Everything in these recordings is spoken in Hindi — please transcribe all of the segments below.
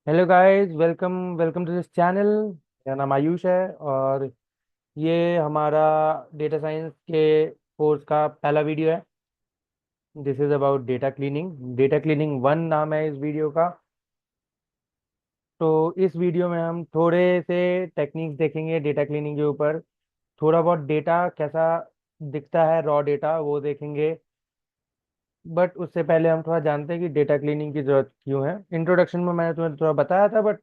Hello guys, welcome welcome to this channel. मेरा नाम आयुष है और ये हमारा डेटा साइंस के कोर्स का पहला वीडियो है। This is about data cleaning. Data cleaning one नाम है इस वीडियो का। तो इस वीडियो में हम थोड़े से टेक्निक्स देखेंगे डेटा क्लीनिंग के ऊपर। थोड़ा बहुत डेटा कैसा दिखता है, रॉ डेटा, वो देखेंगे। बट उससे पहले हम थोड़ा जानते हैं कि डेटा क्लीनिंग की ज़रूरत क्यों है। इंट्रोडक्शन में मैंने तुम्हें थोड़ा बताया था, बट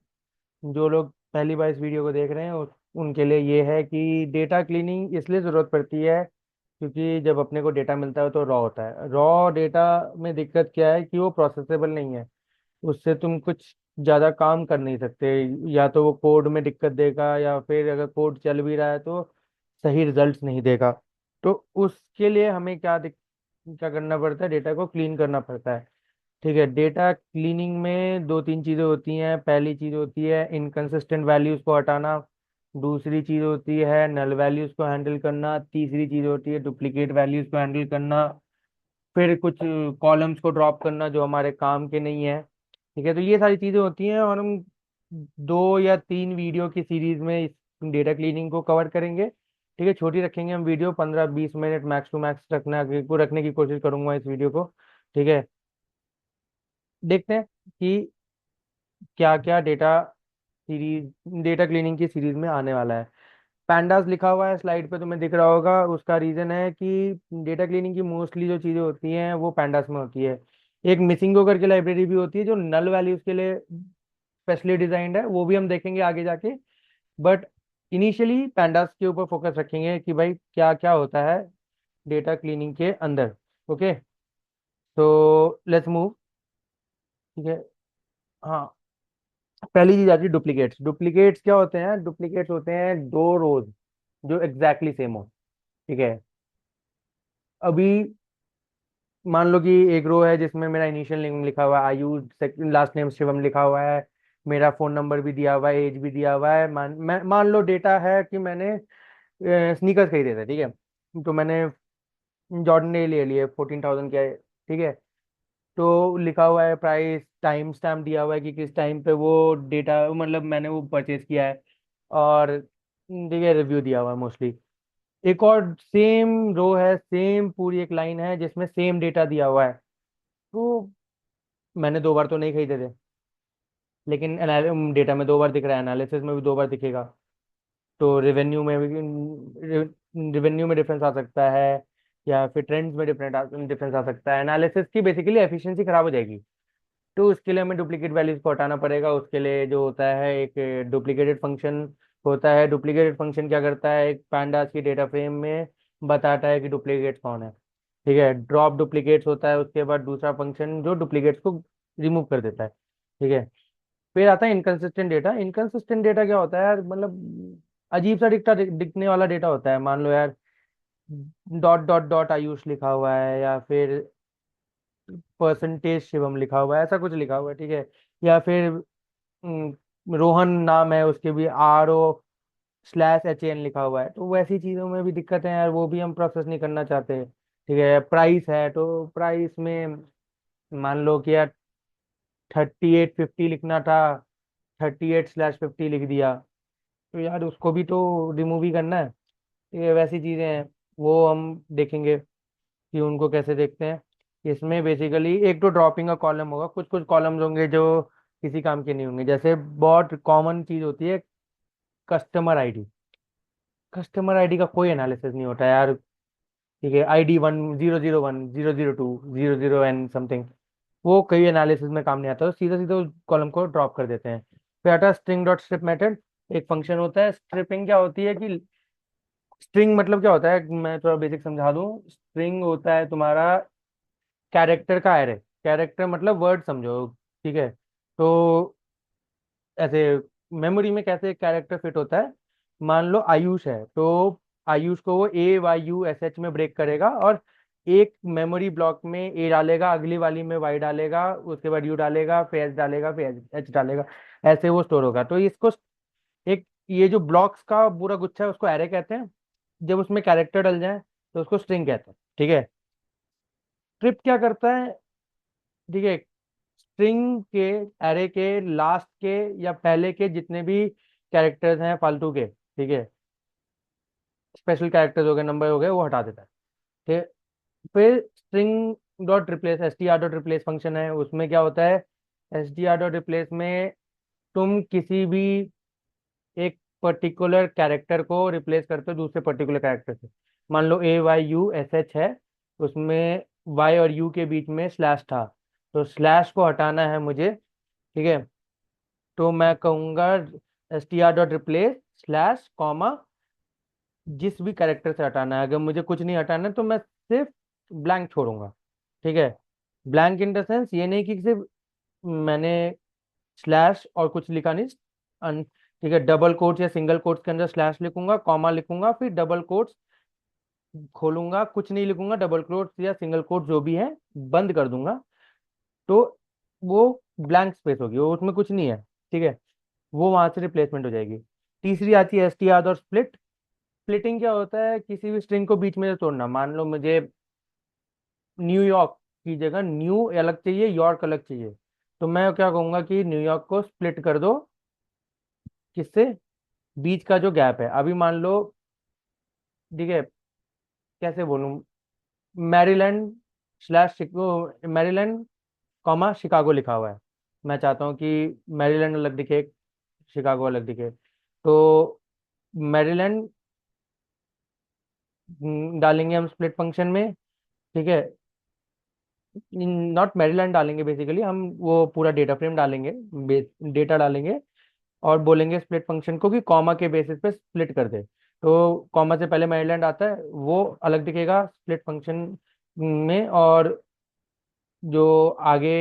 जो लोग पहली बार इस वीडियो को देख रहे हैं उनके लिए ये है कि डेटा क्लीनिंग इसलिए ज़रूरत पड़ती है क्योंकि जब अपने को डेटा मिलता है तो रॉ होता है। रॉ डेटा में दिक्कत क्या है कि वो प्रोसेसेबल नहीं है। उससे तुम कुछ ज़्यादा काम कर नहीं सकते। या तो वो कोड में दिक्कत देगा, या फिर अगर कोड चल भी रहा है तो सही रिजल्ट्स नहीं देगा। तो उसके लिए हमें क्या करना पड़ता है, डेटा को क्लीन करना पड़ता है। ठीक है, डेटा क्लीनिंग में दो तीन चीज़ें होती हैं। पहली चीज़ होती है इनकंसिस्टेंट वैल्यूज़ को हटाना। दूसरी चीज़ होती है नल वैल्यूज़ को हैंडल करना। तीसरी चीज़ होती है डुप्लीकेट वैल्यूज़ को हैंडल करना। फिर कुछ कॉलम्स को ड्रॉप करना जो हमारे काम के नहीं है। ठीक है, तो ये सारी चीज़ें होती हैं और हम 2 या 3 वीडियो की सीरीज में इस डेटा क्लीनिंग को कवर करेंगे। ठीक है, छोटी रखेंगे हम video, 15-20 minute max to max रखने की कोशिश करूंगा इस वीडियो को। ठीक है, देखते हैं कि क्या क्या डेटा क्लीनिंग की सीरीज में आने वाला है। पैंडास लिखा हुआ है स्लाइड पे, तुम्हें दिख रहा होगा। उसका रीजन है कि डेटा क्लीनिंग की मोस्टली जो चीजें होती हैं वो पैंडास में होती है। एक मिसिंगो करके लाइब्रेरी भी होती है जो नल वैल्यूज के लिए स्पेशली डिजाइंड है, वो भी हम देखेंगे आगे जाके। बट इनिशियली पैंडास के ऊपर फोकस रखेंगे कि भाई क्या क्या होता है डेटा क्लीनिंग के अंदर। ओके, तो लेट्स मूव। ठीक है, हाँ। पहली चीज आती है डुप्लीकेट्स। डुप्लीकेट्स क्या होते हैं? डुप्लीकेट्स होते हैं दो रोज जो एग्जैक्टली सेम हो। ठीक है, अभी मान लो कि एक रो है जिसमें मेरा इनिशियल नेम लिखा हुआ है आयु, सेकंड लास्ट नेम शिवम लिखा हुआ है, मेरा फोन नंबर भी दिया हुआ है, एज भी दिया हुआ है। मान लो डेटा है कि मैंने स्नीकर्स खरीदे थे। ठीक है, तो मैंने जॉर्डन ने ले लिए 14,000 के। ठीक है, तो लिखा हुआ है प्राइस, टाइम स्टैम्प दिया हुआ है कि किस टाइम पे वो डेटा, मतलब मैंने वो परचेज किया है। और ठीक है, रिव्यू दिया हुआ है मोस्टली। एक और सेम रो है, सेम पूरी एक लाइन है जिसमें सेम डेटा दिया हुआ है। तो मैंने 2 बार तो नहीं खरीदे थे, लेकिन डेटा में 2 बार दिख रहा है, एनालिसिस में भी 2 बार दिखेगा। तो रेवेन्यू में डिफरेंस आ सकता है, या फिर ट्रेंड्स में डिफरेंस आ सकता है। एनालिसिस की बेसिकली एफिशिएंसी खराब हो जाएगी। तो उसके लिए हमें डुप्लीकेट वैल्यूज को हटाना पड़ेगा। उसके लिए जो होता है एक डुप्लीकेटेड फंक्शन होता है। डुप्लीकेटेड फंक्शन क्या करता है, एक पैंडास की डेटा फ्रेम में बताता है कि डुप्लीकेट कौन है। ठीक है, ड्रॉप डुप्लीकेट्स होता है उसके बाद दूसरा फंक्शन जो डुप्लीकेट्स को रिमूव कर देता है। ठीक है, फिर आता है इनकंसिस्टेंट डेटा। इनकंसिस्टेंट डेटा क्या होता है यार, मतलब अजीब सा दिखने वाला डेटा होता है। मान लो यार डॉट डॉट डॉट आयुष लिखा हुआ है, या फिर परसेंटेज शिवम लिखा हुआ है, ऐसा कुछ लिखा हुआ है। ठीक है, या फिर रोहन नाम है, उसके भी RO/HAN लिखा हुआ है। तो वैसी चीज़ों में भी दिक्कत है यार, वो भी हम प्रोसेस नहीं करना चाहते। ठीक है, प्राइस है तो प्राइस में मान लो कि यार 3850 लिखना था, 38/50 लिख दिया। तो यार उसको भी तो रिमूव ही करना है। ये वैसी चीज़ें हैं, वो हम देखेंगे कि उनको कैसे देखते हैं। इसमें बेसिकली एक तो ड्रॉपिंग का कॉलम होगा, कुछ कुछ कॉलम्स होंगे जो किसी काम के नहीं होंगे। जैसे बहुत कॉमन चीज़ होती है कस्टमर आईडी। कस्टमर आईडी का कोई एनालिसिस नहीं होता यार। ठीक है, ID 1001 002 00N समथिंग, वो कई एनालिसिस में काम नहीं आता, तो सीधा सीधा उस कॉलम को ड्रॉप कर देते हैं। फिर आता है स्ट्रिंग डॉट स्ट्रिप मेथड। एक फंक्शन होता है। स्ट्रिपिंग क्या होती है कि स्ट्रिंग मतलब क्या होता है, मैं थोड़ा बेसिक समझा दूं। स्ट्रिंग होता है तुम्हारा कैरेक्टर का एरे। कैरेक्टर मतलब वर्ड समझो। ठीक है, तो ऐसे मेमोरी में कैसे कैरेक्टर फिट होता है। मान लो आयुष है तो आयुष को वो AYUSH में ब्रेक करेगा, और एक मेमोरी ब्लॉक में ए डालेगा, अगली वाली में वाई डालेगा, उसके बाद यू डालेगा, फिर एच डालेगा, फिर एच डालेगा। ऐसे वो स्टोर होगा। तो इसको एक, ये जो ब्लॉक्स का पूरा गुच्छा है उसको एरे कहते हैं। जब उसमें कैरेक्टर डल जाए तो उसको स्ट्रिंग कहते हैं। ठीक है, स्क्रिप्ट क्या करता है? ठीक है, स्ट्रिंग के एरे के लास्ट के या पहले के जितने भी कैरेक्टर्स हैं फालतू के, ठीक है, स्पेशल कैरेक्टर्स हो गए, नंबर हो गए, वो हटा देता है। ठीक है। फिर string dot replace, S T R dot replace function है, उसमें क्या होता है, S T R dot replace में तुम किसी भी एक पर्टिकुलर कैरेक्टर को रिप्लेस करते हो दूसरे पर्टिकुलर कैरेक्टर से। मान लो AYUSH है, उसमें Y और U के बीच में स्लैश था, तो स्लैश को हटाना है मुझे, ठीक है। तो मैं कहूँगा str.replace स्लैश कॉमा जिस भी कैरेक्टर से हटाना है। अगर मुझे कुछ नहीं हटाना है तो मैं सिर्फ ब्लैंक छोड़ूंगा, ठीक है। ब्लैंक इन द सेंस ये नहीं कि सिर्फ मैंने स्लैश और कुछ लिखा नहीं, ठीक है, डबल कोट्स या सिंगल कोट्स के अंदर स्लैश लिखूंगा, कॉमा लिखूंगा, फिर डबल कोट्स खोलूंगा, कुछ नहीं लिखूंगा, डबल कोट्स या सिंगल कोट्स जो भी है बंद कर दूंगा, तो वो ब्लैंक स्पेस होगी, वो उसमें कुछ नहीं है, ठीक है। वो वहां से रिप्लेसमेंट हो जाएगी। तीसरी आती है STR और स्प्लिट। स्प्लिटिंग क्या होता है, किसी भी स्ट्रिंग को बीच में से तोड़ना। मान लो मुझे न्यूयॉर्क की जगह न्यू अलग चाहिए, यॉर्क अलग चाहिए, तो मैं क्या कहूंगा कि न्यूयॉर्क को स्प्लिट कर दो, किससे, बीच का जो गैप है। अभी मान लो, ठीक है, कैसे बोलूं, Maryland slash Maryland comma Chicago लिखा हुआ है, मैं चाहता हूँ कि मैरीलैंड अलग दिखे, शिकागो अलग दिखे, तो मैरीलैंड डालेंगे हम स्प्लिट फंक्शन में, ठीक है। नॉट मैरीलैंड डालेंगे, बेसिकली हम वो पूरा डेटा फ्रेम डालेंगे, डेटा डालेंगे, और बोलेंगे स्प्लिट फंक्शन को कि कॉमा के बेसिस पे स्प्लिट कर दे। तो कॉमा से पहले मैरीलैंड आता है, वो अलग दिखेगा स्प्लिट फंक्शन में, और जो आगे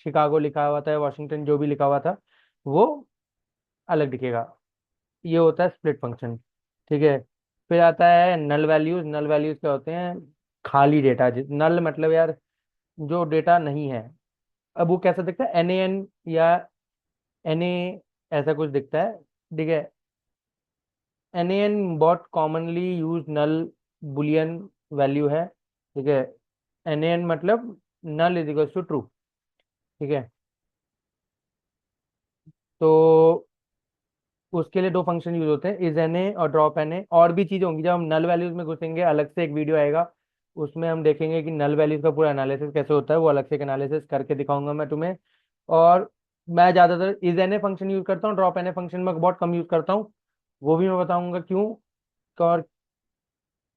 शिकागो लिखा हुआ था, वॉशिंगटन जो भी लिखा हुआ था, वो अलग दिखेगा। ये होता है स्प्लिट फंक्शन, ठीक है। फिर आता है नल वैल्यूज। नल वैल्यूज क्या होते हैं, खाली डेटा। नल मतलब यार जो डेटा नहीं है। अब वो कैसा दिखता है, NaN या Na, ऐसा कुछ दिखता है, ठीक है। NaN बहुत commonly use null boolean value है, ठीक है। NaN मतलब null is equal to true, ठीक है। तो उसके लिए दो फंक्शन यूज होते हैं, इज एन ए और ड्रॉप एन ए। और भी चीजें होंगी, जब हम नल वैल्यूज में घुसेंगे अलग से एक वीडियो आएगा, उसमें हम देखेंगे कि नल वैल्यूज का पूरा एनालिसिस कैसे होता है, वो अलग से एक एनालिसिस करके दिखाऊंगा मैं तुम्हें। और मैं ज्यादातर is N A function use करता हूँ, ड्रॉप एन ए फंक्शन में बहुत कम यूज करता हूँ, वो भी मैं बताऊंगा क्यों। और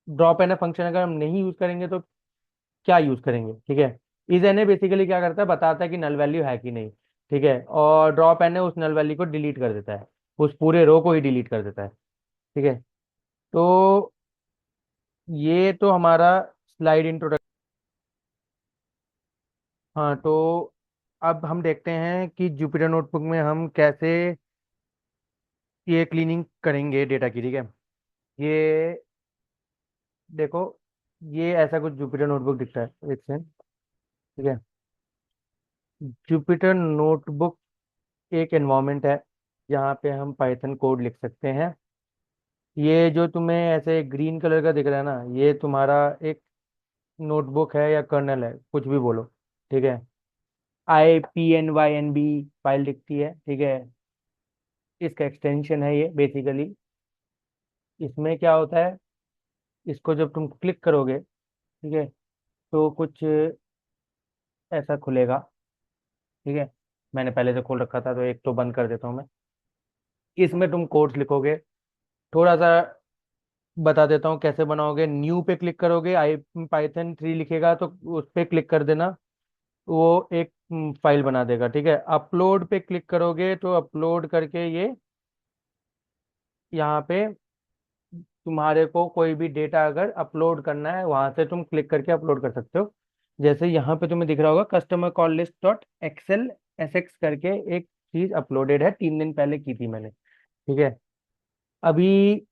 ड्रॉप एन ए फंक्शन अगर हम नहीं यूज करेंगे तो क्या यूज करेंगे, ठीक है। इज एन ए बेसिकली क्या करता है, बताता है कि नल वैल्यू है कि नहीं, ठीक है। और ड्रॉप एन ए उस नल वैल्यू को डिलीट कर देता है, उस पूरे रो को ही डिलीट कर देता है, ठीक है। तो ये तो हमारा स्लाइड इंट्रोडक्शन। हाँ, तो अब हम देखते हैं कि जुपिटर नोटबुक में हम कैसे ये क्लीनिंग करेंगे डेटा की, ठीक है। ये देखो, ये ऐसा कुछ जुपिटर नोटबुक दिखता है, एक सेकंड, ठीक है। जुपिटर नोटबुक एक एनवायरनमेंट है जहाँ पे हम पाइथन कोड लिख सकते हैं। ये जो तुम्हें ऐसे ग्रीन कलर का दिख रहा है ना, ये तुम्हारा एक नोटबुक है या कर्नल है, कुछ भी बोलो, ठीक है। IPNYNB फाइल दिखती है, ठीक है। इसका एक्सटेंशन है ये बेसिकली। इसमें क्या होता है, इसको जब तुम क्लिक करोगे, ठीक है, तो कुछ ऐसा खुलेगा, ठीक है। मैंने पहले से खोल रखा था, तो एक तो बंद कर देता हूँ मैं। इसमें तुम कोड्स लिखोगे, थोड़ा सा बता देता हूँ कैसे बनाओगे। न्यू पे क्लिक करोगे, Python 3 लिखेगा, तो उस पे क्लिक कर देना, वो एक फाइल बना देगा, ठीक है। अपलोड पे क्लिक करोगे तो अपलोड करके ये यहाँ पे तुम्हारे को कोई भी डेटा अगर अपलोड करना है, वहां से तुम क्लिक करके अपलोड कर सकते हो। जैसे यहाँ पे तुम्हें दिख रहा होगा customer call list dot XL SX करके एक चीज अपलोडेड है, 3 दिन पहले की थी मैंने, ठीक है। अभी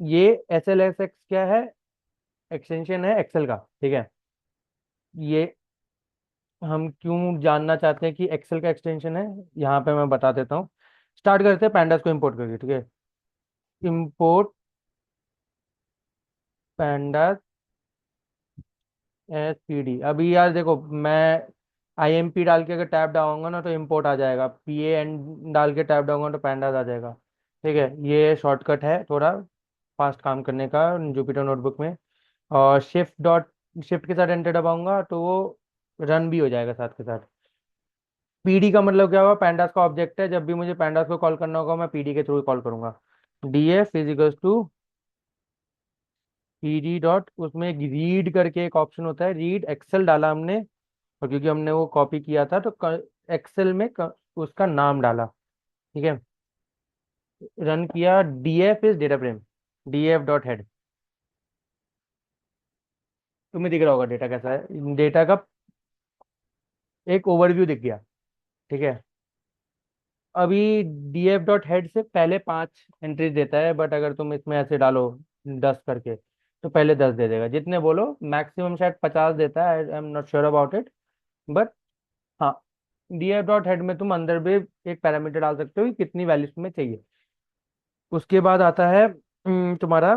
ये SLSX क्या है, एक्सटेंशन है एक्सेल का, ठीक है। ये हम क्यों जानना चाहते हैं कि एक्सेल का एक्सटेंशन है, यहाँ पे मैं बता देता हूँ। स्टार्ट करते हैं पैंडास को इंपोर्ट करके, ठीक है। Import pandas SPD। अभी यार देखो, मैं IMP डाल के अगर टैब डालूंगा ना तो इम्पोर्ट आ जाएगा, PAN डाल के टैब डालूंगा तो पैंडास आ जाएगा। ठीक है, ये शॉर्टकट है थोड़ा फास्ट काम करने का जुपिटर नोटबुक में। और शिफ्ट के साथ एंटर दबाऊंगा तो वो रन भी हो जाएगा साथ के साथ। PD का मतलब क्या हुआ, पैंडास का ऑब्जेक्ट है, जब भी मुझे पैंडास को कॉल करना होगा मैं PD के थ्रू कॉल करूंगा। DF equals to PD dot, उसमें एक रीड करके एक ऑप्शन होता है, रीड एक्सेल डाला हमने, और क्योंकि हमने वो कॉपी किया था तो एक्सेल में उसका नाम डाला। ठीक है, रन किया, DF is data frame, DF dot head. तुम्हें दिख रहा होगा डेटा कैसा है, डेटा का एक ओवरव्यू दिख गया। ठीक है, अभी DF डॉट हेड से पहले 5 एंट्रीज देता है, बट अगर तुम इसमें ऐसे डालो 10 करके तो पहले 10 दे देगा, जितने बोलो मैक्सिमम शायद 50 देता है, I am not sure about it. But हाँ, DF डॉट हेड में तुम अंदर भी एक पैरामीटर डाल सकते हो कि कितनी वैल्यूज तुम्हें चाहिए। उसके बाद आता है तुम्हारा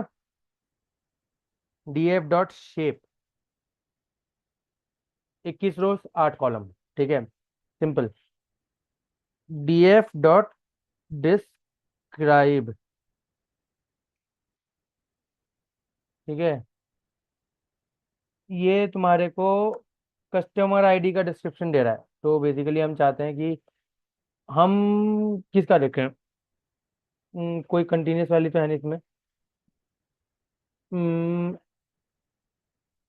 DF डॉट शेप, 21 रोज 8 कॉलम। ठीक है, सिंपल। DF dot describe. ठीक है, ये तुम्हारे को कस्टमर ID का डिस्क्रिप्शन दे रहा है, तो बेसिकली हम चाहते हैं कि हम किसका देखें। कोई कंटिन्यूस वाली तो है नहीं इसमें।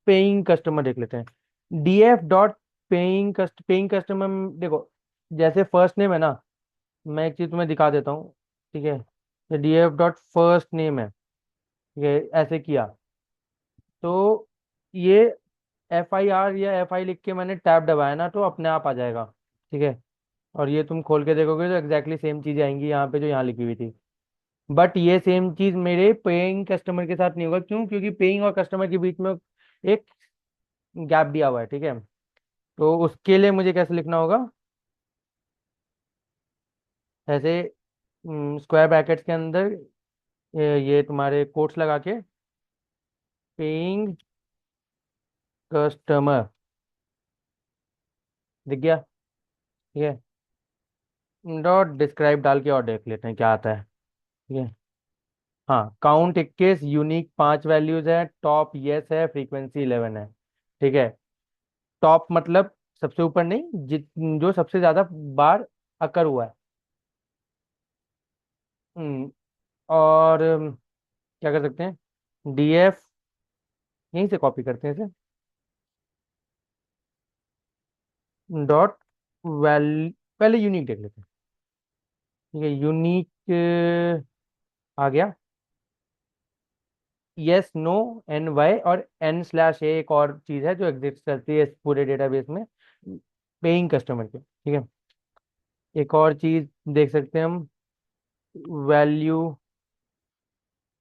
पेइंग कस्टमर देख लेते हैं, DF डॉट पेइंग कस्टमर। देखो, जैसे फर्स्ट नेम है ना, मैं एक चीज तुम्हें दिखा देता हूँ। ठीक है, ये DF डॉट फर्स्ट नेम है, ठीक है, ऐसे किया तो ये FIR या FI लिख के मैंने टैब दबाया ना तो अपने आप आ जाएगा। ठीक है, और ये तुम खोल के देखोगे तो एग्जैक्टली सेम चीज आएंगी यहाँ पे जो यहाँ लिखी हुई थी। बट ये सेम चीज मेरे पेइंग कस्टमर के साथ नहीं होगा, क्यों? क्योंकि पेइंग और कस्टमर के बीच में एक गैप दिया हुआ है। ठीक है, तो उसके लिए मुझे कैसे लिखना होगा, ऐसे स्क्वायर ब्रैकेट्स के अंदर ये तुम्हारे कोट्स लगा के पेइंग कस्टमर, दिख गया? ठीक है, डॉट डिस्क्राइब डाल के और देख लेते हैं क्या आता है। ठीक है, हाँ, काउंट 21, यूनिक 5 वैल्यूज है, टॉप यस है, फ्रीक्वेंसी 11 है। ठीक है, टॉप मतलब सबसे ऊपर नहीं, जो सबसे ज्यादा बार अकर हुआ है। हम्म, और क्या कर सकते हैं, DF यहीं से कॉपी करते हैं इसे, डॉट वैल पहले यूनिक देख लेते हैं। ठीक है, यूनिक आ गया, यस नो NY और N/A एक और चीज है जो एग्जिस्ट करती है इस पूरे डेटाबेस में पेइंग कस्टमर के। ठीक है, एक और चीज देख सकते हैं हम, वैल्यू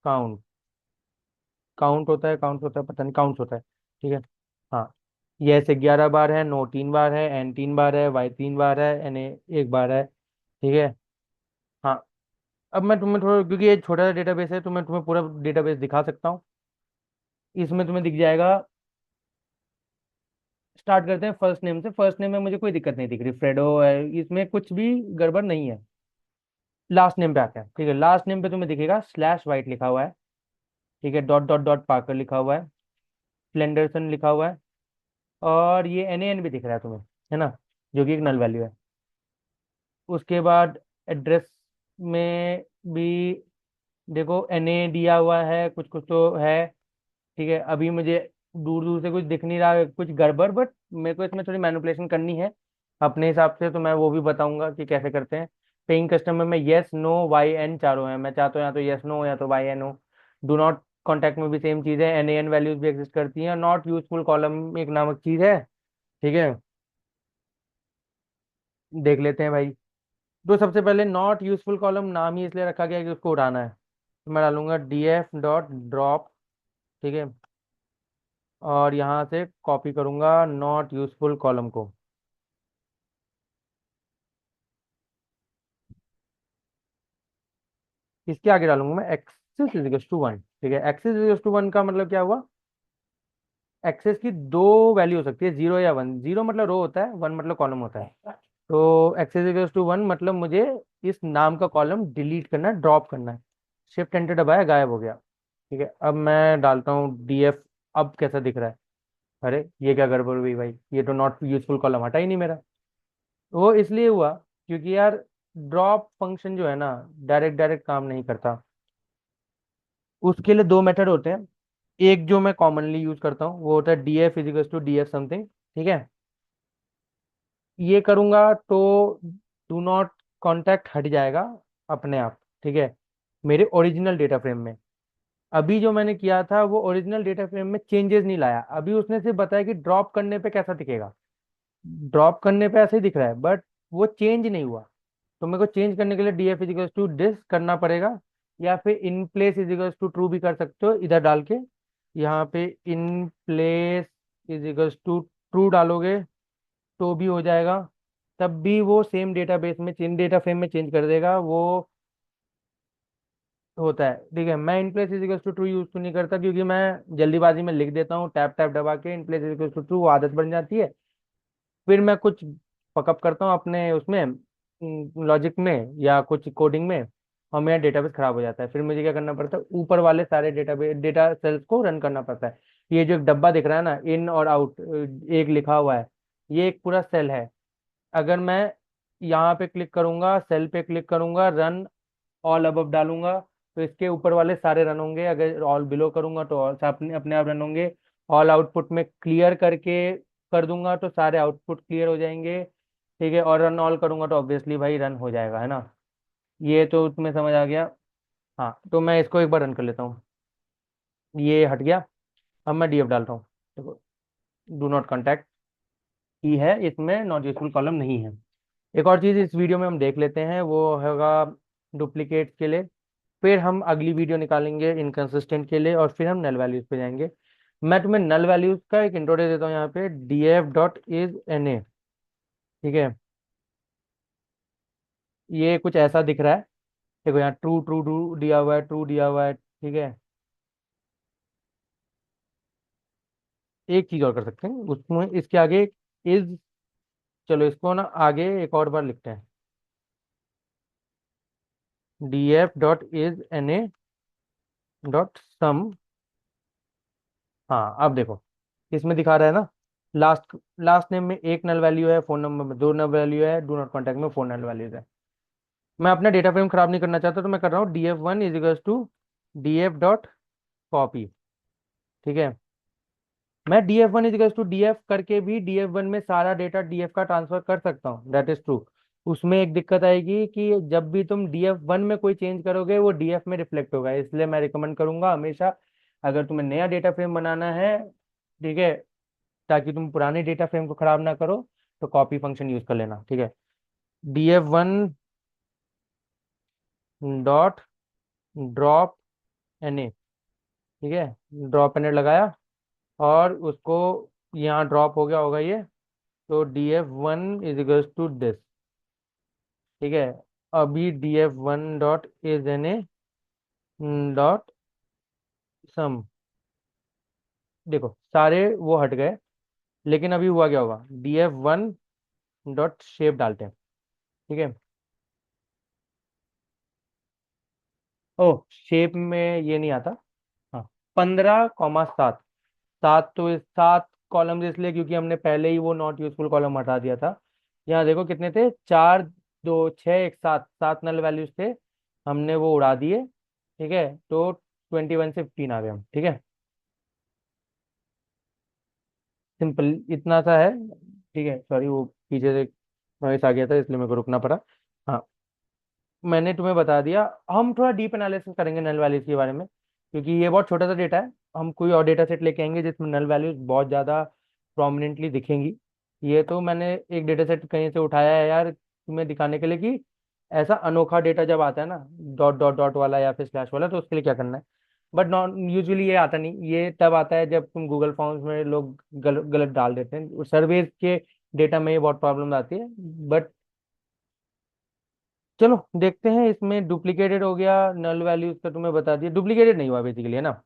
काउंट। काउंट होता है, पता नहीं, काउंट होता है। ठीक है, हाँ, यस 11 बार है, नो 3 बार है, N 3 बार है, Y 3 बार है, NA 1 बार है। ठीक है, हाँ, अब मैं तुम्हें थोड़ा, क्योंकि ये छोटा सा डेटाबेस है तो मैं तुम्हें पूरा डेटाबेस दिखा सकता हूँ। इसमें तुम्हें दिख जाएगा। स्टार्ट करते हैं फर्स्ट नेम से। फर्स्ट नेम में मुझे कोई दिक्कत नहीं दिख रही, फ्रेडो है, इसमें कुछ भी गड़बड़ नहीं है। लास्ट नेम पे आते हैं। ठीक है, लास्ट नेम पे तुम्हें दिखेगा /वाइट लिखा हुआ है। ठीक है, डॉट डॉट डॉट पाकर लिखा हुआ है, फ्लेंडरसन लिखा हुआ है, और ये NAN भी दिख रहा है तुम्हें, है ना, जो कि एक नल वैल्यू है। उसके बाद एड्रेस में भी देखो NA दिया हुआ है, कुछ कुछ तो है। ठीक है, अभी मुझे दूर दूर से कुछ दिख नहीं रहा है कुछ गड़बड़, बट मेरे को इसमें थोड़ी मैनिपुलेशन करनी है अपने हिसाब से, तो मैं वो भी बताऊंगा कि कैसे करते हैं। पेइंग कस्टमर में येस नो YN चारों हैं, मैं चाहता हूँ या तो येस नो या तो YN हो। डू नॉट कॉन्टैक्ट में भी सेम चीज़ है, NAN वैल्यूज भी एग्जिस्ट करती हैं, नॉट यूजफुल कॉलम एक नामक चीज़ है। ठीक है, देख लेते हैं भाई। तो सबसे पहले नॉट यूजफुल कॉलम नाम ही इसलिए रखा गया है कि उसको उठाना है, तो मैं डालूंगा DF डॉट ड्रॉप। ठीक है, और यहाँ से कॉपी करूंगा नॉट यूजफुल कॉलम को। इसके आगे डालूंगा मैं एक्सिस इज टू 1। ठीक है, एक्सिस इज टू 1 का मतलब क्या हुआ, एक्सेस की दो वैल्यू हो सकती है, 0 या 1। 0 मतलब रो होता है, 1 मतलब कॉलम होता है। तो एक्सेस इक्वल्स टू 1 मतलब मुझे इस नाम का कॉलम डिलीट करना है, ड्रॉप करना है। शिफ्ट एंटर दबाया, गायब हो गया। ठीक है, अब मैं डालता हूँ डीएफ। अब कैसा दिख रहा है? अरे ये क्या गड़बड़ हुई भाई, ये तो नॉट यूजफुल कॉलम हटा ही नहीं मेरा। वो इसलिए हुआ क्योंकि यार ड्रॉप फंक्शन जो है ना, डायरेक्ट डायरेक्ट काम नहीं करता। उसके लिए दो मेथड होते हैं। एक जो मैं कॉमनली यूज करता हूँ वो होता है D F equals to D F something. ठीक है, ये करूंगा तो डू नॉट कॉन्टैक्ट हट जाएगा अपने आप। ठीक है, मेरे ओरिजिनल डेटा फ्रेम में। अभी जो मैंने किया था वो ओरिजिनल डेटा फ्रेम में चेंजेस नहीं लाया, अभी उसने सिर्फ बताया कि ड्रॉप करने पे कैसा दिखेगा। ड्रॉप करने पे ऐसे ही दिख रहा है, बट वो चेंज नहीं हुआ। तो मेरे को चेंज करने के लिए D F equals to this करना पड़ेगा, या फिर in place equals to true भी कर सकते हो इधर डाल के। यहाँ पे in place equals to true डालोगे तो भी हो जाएगा। तब भी वो सेम डेटाबेस में, चेंज डेटा फ्रेम में चेंज कर देगा वो। होता है, ठीक है। मैं in place equals to true use तो नहीं करता, क्योंकि मैं जल्दीबाजी में लिख देता हूँ टैप टैप दबा के in place equals to true, वो आदत बन जाती है। फिर मैं कुछ पकअप करता हूँ अपने उसमें, लॉजिक में या कुछ कोडिंग में, और मेरा डेटाबेस खराब हो जाता है। फिर मुझे क्या करना पड़ता है, ऊपर वाले सारे डेटाबेस डेटा सेल्स को रन करना पड़ता है। ये जो एक डब्बा दिख रहा है ना, इन और आउट एक लिखा हुआ है, ये एक पूरा सेल है। अगर मैं यहाँ पे क्लिक करूंगा, सेल पे क्लिक करूंगा, रन ऑल अबव डालूंगा, तो इसके ऊपर वाले सारे रन होंगे। अगर ऑल बिलो करूंगा तो all अपने अपने आप रन होंगे। ऑल आउटपुट में क्लियर करके कर दूंगा तो सारे आउटपुट क्लियर हो जाएंगे। ठीक है, और रन ऑल करूंगा तो ऑब्वियसली भाई रन हो जाएगा, है ना। ये तो तुम्हें समझ आ गया। हाँ, तो मैं इसको एक बार रन कर लेता हूँ। ये हट गया। अब मैं डीएफ डालता हूँ। देखो, डू नॉट कॉन्टैक्ट ही है इसमें, नॉट यूजफुल कॉलम नहीं है। एक और चीज इस वीडियो में हम देख लेते हैं, वो होगा डुप्लीकेट के लिए। फिर हम अगली वीडियो निकालेंगे इनकंसिस्टेंट के लिए, और फिर हम नल वैल्यूज पे जाएंगे। मैं तुम्हें नल वैल्यूज का एक इंट्रो दे देता हूँ यहाँ पे, D F dot is N A. ठीक है, ये कुछ ऐसा दिख रहा है। देखो यहाँ ट्रू ट्रू ट्रू दिया हुआ है, ट्रू दिया हुआ है। ठीक है, एक चीज और कर सकते हैं उसमें, इसके आगे इज, चलो इसको ना आगे एक और बार लिखते हैं, D F dot is N A dot sum. हाँ, अब देखो इसमें दिखा रहा है ना, लास्ट लास्ट नेम में एक नल वैल्यू है, फोन नंबर में दो नल वैल्यू है, डू नॉट कॉन्टैक्ट में फोर नल वैल्यूज है। मैं अपना डेटा फ्रेम खराब नहीं करना चाहता, तो मैं कर रहा हूँ D F one equals to D F dot copy. ठीक है, मैं D F one equals to D F करके भी डी एफ वन में सारा डेटा डी एफ का ट्रांसफर कर सकता हूँ, दैट इज ट्रू। उसमें एक दिक्कत आएगी कि जब भी तुम डी एफ वन में कोई चेंज करोगे वो डी एफ में रिफ्लेक्ट होगा, इसलिए मैं रिकमेंड करूंगा हमेशा, अगर तुम्हें नया डेटा फ्रेम बनाना है, ठीक है, ताकि तुम पुराने डेटा फ्रेम को खराब ना करो, तो कॉपी फंक्शन यूज कर लेना। ठीक है, D F one dot drop N A. ठीक है, ड्रॉप एन ए लगाया, और उसको यहाँ ड्रॉप हो गया होगा ये, तो D F one is equals to this. ठीक है, अभी D F one dot is N A dot sum. देखो सारे वो हट गए, लेकिन अभी हुआ क्या होगा, D F one dot shape डालते हैं। ठीक है, ओ शेप में ये नहीं आता। हाँ, 15,7। सात, तो इस 7 कॉलम्स इसलिए क्योंकि हमने पहले ही वो नॉट यूजफुल कॉलम हटा दिया था। यहाँ देखो कितने थे, 4 2 6 1 7, 7 नल वैल्यूज थे, हमने वो उड़ा दिए। ठीक है, तो 21 से 15 आ गए हम। ठीक है, सिंपल इतना सा है। ठीक है, सॉरी वो पीछे से नॉइस आ गया था इसलिए मेरे को रुकना पड़ा। हाँ, मैंने तुम्हें बता दिया। हम थोड़ा डीप एनालिसिस करेंगे नल वैल्यूज के बारे में, क्योंकि ये बहुत छोटा सा डेटा है। हम कोई और डेटा सेट लेके आएंगे जिसमें नल वैल्यूज बहुत ज़्यादा प्रोमिनेंटली दिखेंगी। ये तो मैंने एक डेटा सेट कहीं से उठाया है यार, तुम्हें दिखाने के लिए कि ऐसा अनोखा डेटा जब आता है ना, डॉट डॉट डॉट वाला या फिर स्लैश वाला, तो उसके लिए क्या करना है। बट नॉन यूजुअली ये आता नहीं, ये तब आता है जब तुम गूगल फॉर्म्स में लोग गलत गलत डाल देते हैं, सर्वेज के डेटा में ये बहुत प्रॉब्लम आती है। बट चलो देखते हैं, इसमें डुप्लीकेटेड हो गया, नल वैल्यूज का तुम्हें बता दिया, डुप्लीकेटेड नहीं हुआ बेसिकली, है ना।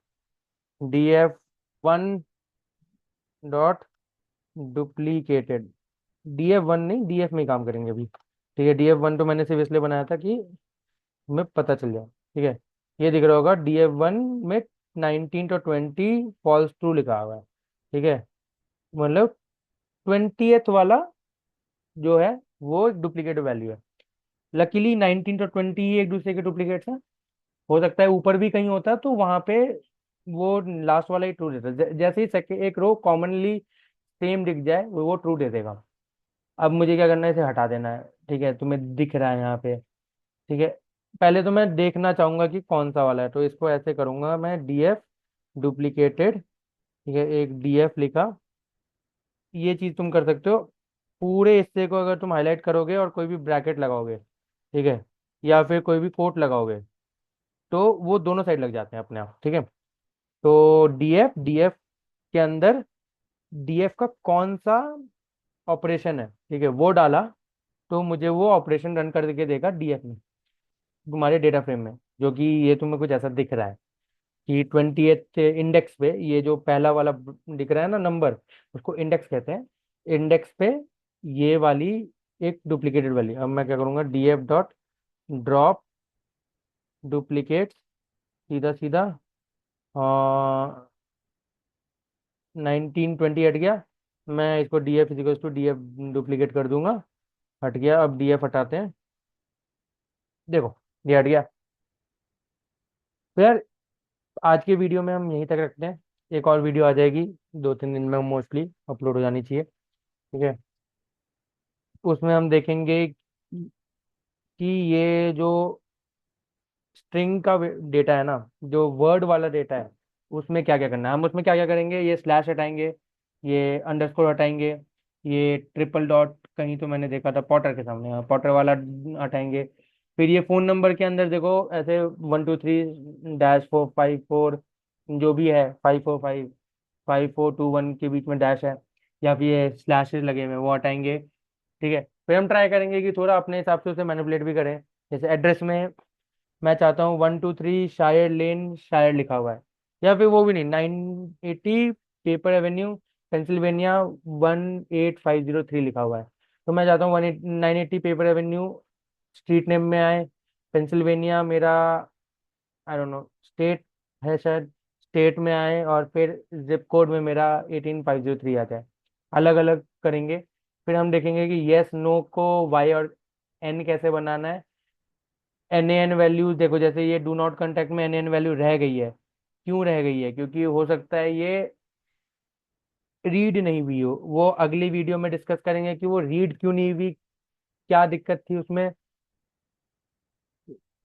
D F one dot duplicated, DF1 नहीं, DF में ही काम करेंगे अभी। ठीक है, DF1 तो मैंने सिर्फ इसलिए बनाया था कि हमें पता चल जाए। ठीक है, ये दिख रहा होगा DF1 में 19 to 20 फॉल्स ट्रू लिखा हुआ है। ठीक है, मतलब 20th वाला जो है वो एक डुप्लीकेट वैल्यू है। लकीली 19 to 20 ही एक दूसरे के डुप्लीकेट्स हैं। हो सकता है ऊपर भी कहीं होता तो वहां पे वो लास्ट वाला ही ट्रू देता जैसे ही सेकेंड एक रो कॉमनली सेम दिख जाए वो ट्रू दे देगा। अब मुझे क्या करना है, इसे हटा देना है। ठीक है, तुम्हें दिख रहा है यहाँ पे। ठीक है, पहले तो मैं देखना चाहूंगा कि कौन सा वाला है, तो इसको ऐसे करूंगा मैं, DF डुप्लीकेटेड। ठीक है, एक DF लिखा। ये चीज तुम कर सकते हो, पूरे हिस्से को अगर तुम हाईलाइट करोगे और कोई भी ब्रैकेट लगाओगे, ठीक है, या फिर कोई भी कोट लगाओगे, तो वो दोनों साइड लग जाते हैं अपने आप। ठीक है, तो DF के अंदर DF का कौन सा ऑपरेशन है, ठीक है, वो डाला, तो मुझे वो ऑपरेशन रन करके देगा DF में, तुम्हारे डेटा फ्रेम में। जो कि ये तुम्हें कुछ ऐसा दिख रहा है कि 20th इंडेक्स पे ये जो पहला वाला दिख रहा है ना नंबर, उसको इंडेक्स कहते हैं। इंडेक्स पे ये वाली एक डुप्लीकेटेड वाली, अब मैं क्या करूंगा, DF डॉट ड्रॉप डुप्लीकेट, सीधा सीधा 1920 हट गया। मैं इसको DF equals to DF duplicate कर दूंगा। हट गया, अब DF हटाते हैं। देखो, ये हट गया। तो यार, आज के वीडियो में हम यहीं तक रखते हैं। एक और वीडियो आ जाएगी 2-3 दिन में, मोस्टली अपलोड हो जानी चाहिए। ठीक है, उसमें हम देखेंगे कि ये जो स्ट्रिंग का डेटा है ना, जो वर्ड वाला डेटा है, उसमें क्या क्या करना है। हम उसमें क्या क्या करेंगे, ये स्लैश हटाएंगे, ये अंडरस्कोर हटाएंगे, ये ट्रिपल डॉट कहीं तो मैंने देखा था पॉटर के सामने, हाँ, पॉटर वाला हटाएंगे। फिर ये फोन नंबर के अंदर देखो ऐसे 123-454 जो भी है, 545-5421 के बीच में डैश है, या फिर ये स्लैशेस लगे हुए हैं, वो हटाएंगे। ठीक है, फिर हम ट्राई करेंगे कि थोड़ा अपने हिसाब से उसे मैनिपुलेट भी करें। जैसे एड्रेस में मैं चाहता हूँ 123 शायर लेन, शायर लिखा हुआ है, या फिर वो भी नहीं, 980 पेपर एवेन्यू पेंसिल्वेनिया 18503 लिखा हुआ है। तो मैं चाहता हूँ 980 पेपर एवेन्यू स्ट्रीट नेम में आए, पेंसिल्वेनिया मेरा आई डोंट नो स्टेट है शायद, स्टेट में आए, और फिर जिप कोड में मेरा 18503 आ जाए। अलग अलग करेंगे। फिर हम देखेंगे कि यस नो को वाई और एन कैसे बनाना है। NaN वैल्यूज देखो, जैसे ये डू नॉट कॉन्टैक्ट में NaN वैल्यू रह गई है। क्यों रह गई है? क्योंकि हो सकता है ये रीड नहीं हुई हो। वो अगली वीडियो में डिस्कस करेंगे कि वो रीड क्यों नहीं हुई, क्या दिक्कत थी उसमें।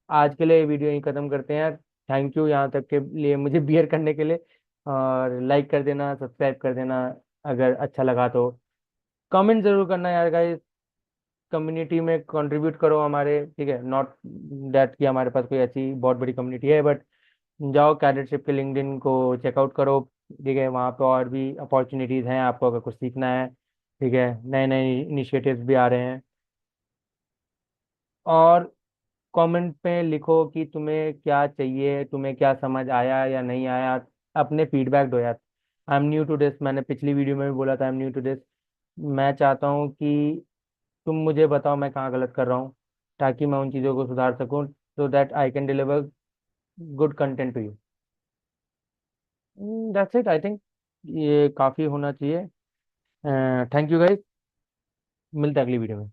आज के लिए ये वीडियो यहीं खत्म करते हैं यार। थैंक यू यहाँ तक के लिए मुझे बियर करने के लिए। और लाइक कर देना, सब्सक्राइब कर देना अगर अच्छा लगा तो। कमेंट जरूर करना यार गाइस, कम्युनिटी में कंट्रीब्यूट करो हमारे। ठीक है, नॉट दैट कि हमारे पास कोई ऐसी बहुत बड़ी कम्युनिटी है, बट जाओ कैडेटशिप के लिंक्डइन को चेकआउट करो। ठीक है, वहाँ पे और भी अपॉर्चुनिटीज़ हैं आपको अगर कुछ सीखना है। ठीक है, नए नए इनिशिएटिव्स भी आ रहे हैं। और कमेंट पे लिखो कि तुम्हें क्या चाहिए, तुम्हें क्या समझ आया या नहीं आया। अपने फीडबैक दो यार। I am new to this, मैंने पिछली वीडियो में भी बोला था, I am new to this. मैं चाहता हूँ कि तुम मुझे बताओ मैं कहाँ गलत कर रहा हूँ, ताकि मैं उन चीज़ों को सुधार सकूँ, so that I can deliver good content to you. That's it I think, ये काफ़ी होना चाहिए। थैंक यू गाइस, मिलते हैं अगली वीडियो में।